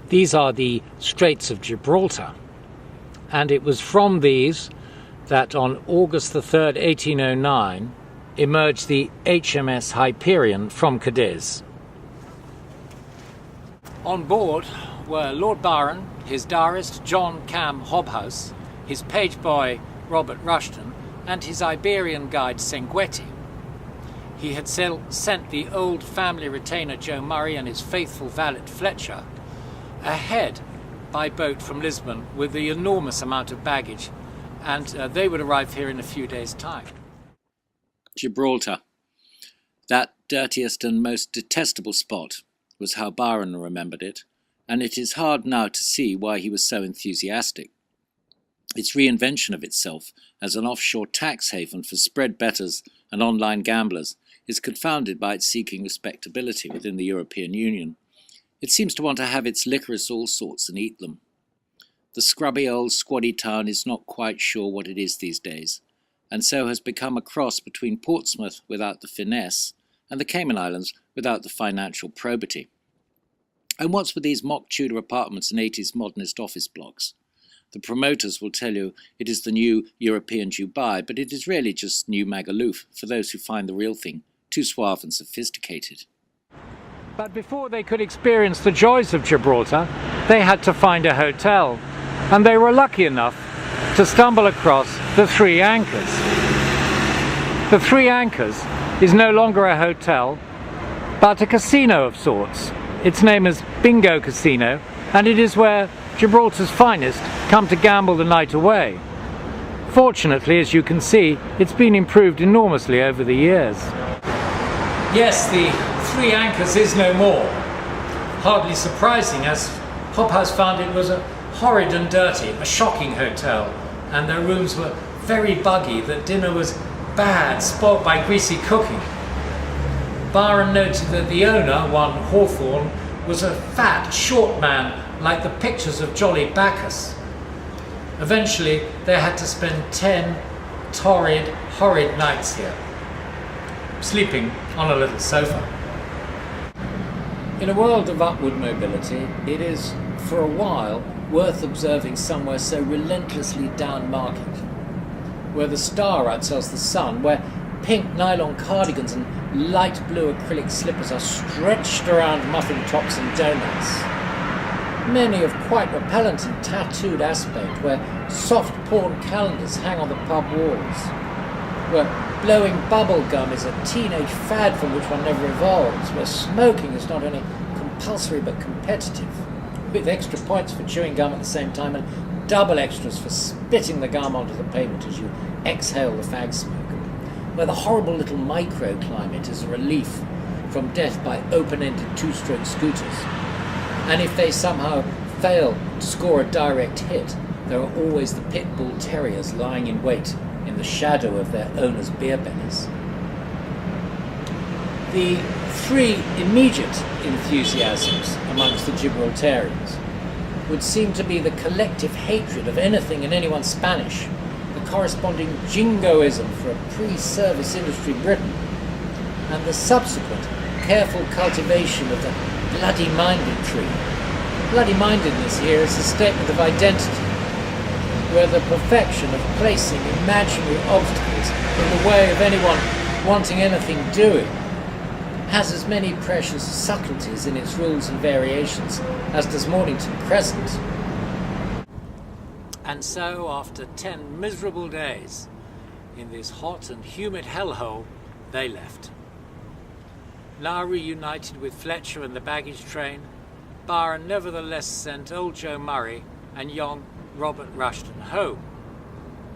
These are the Straits of Gibraltar, and it was from these that on August the 3rd, 1809, emerged the HMS Hyperion from Cadiz. On board were Lord Byron, his diarist John Cam Hobhouse, his page boy Robert Rushton, and his Iberian guide Senguetti. He had sent the old family retainer Joe Murray and his faithful valet Fletcher ahead by boat from Lisbon with the enormous amount of baggage, and they would arrive here in a few days' time. Gibraltar, that dirtiest and most detestable spot, was how Byron remembered it, and it is hard now to see why he was so enthusiastic. Its reinvention of itself as an offshore tax haven for spread bettors and online gamblers is confounded by its seeking respectability within the European Union. It seems to want to have its licorice all sorts and eat them. The scrubby old squaddy town is not quite sure what it is these days, and so has become a cross between Portsmouth without the finesse and the Cayman Islands without the financial probity. And what's with these mock Tudor apartments and 80s modernist office blocks? The promoters will tell you it is the new European Dubai, but it is really just new Magaluf for those who find the real thing too suave and sophisticated. But before they could experience the joys of Gibraltar, they had to find a hotel, and they were lucky enough to stumble across the Three Anchors. The Three Anchors is no longer a hotel, but a casino of sorts. Its name is Bingo Casino, and it is where Gibraltar's finest come to gamble the night away. Fortunately, as you can see, it's been improved enormously over the years. Yes, the Three Anchors is no more. Hardly surprising, as Hobhouse found it was a horrid and dirty, a shocking hotel, and their rooms were very buggy, that dinner was bad, spoilt by greasy cooking. Byron noted that the owner, one Hawthorne, was a fat, short man like the pictures of Jolly Bacchus. Eventually, they had to spend 10 torrid, horrid nights here, sleeping on a little sofa. In a world of upward mobility, it is, for a while, worth observing somewhere so relentlessly down market, where the star outsells the sun, where pink nylon cardigans and light blue acrylic slippers are stretched around muffin tops and donuts. Many of quite repellent and tattooed aspect, where soft porn calendars hang on the pub walls, where blowing bubble gum is a teenage fad from which one never evolves, where smoking is not only compulsory but competitive, with extra points for chewing gum at the same time and double extras for spitting the gum onto the pavement as you exhale the fag smoke, where the horrible little microclimate is a relief from death by open-ended two-stroke scooters. And if they somehow fail to score a direct hit, there are always the pit bull terriers lying in wait in the shadow of their owners' beer bellies. The three immediate enthusiasms amongst the Gibraltarians would seem to be the collective hatred of anything and anyone Spanish, the corresponding jingoism for a pre-service industry Britain, and the subsequent careful cultivation of the bloody-minded tree. Bloody-mindedness here is a statement of identity, where the perfection of placing imaginary obstacles in the way of anyone wanting anything doing has as many precious subtleties in its rules and variations as does Mornington Crescent. And so, after 10 miserable days in this hot and humid hellhole, they left. Now reunited with Fletcher and the baggage train, Byron nevertheless sent old Joe Murray and young Robert Rushton home.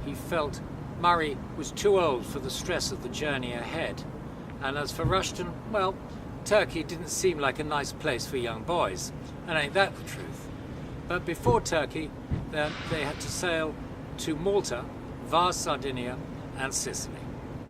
He felt Murray was too old for the stress of the journey ahead, and as for Rushton, well, Turkey didn't seem like a nice place for young boys, and ain't that the truth? But before Turkey, they had to sail to Malta, via Sardinia and Sicily.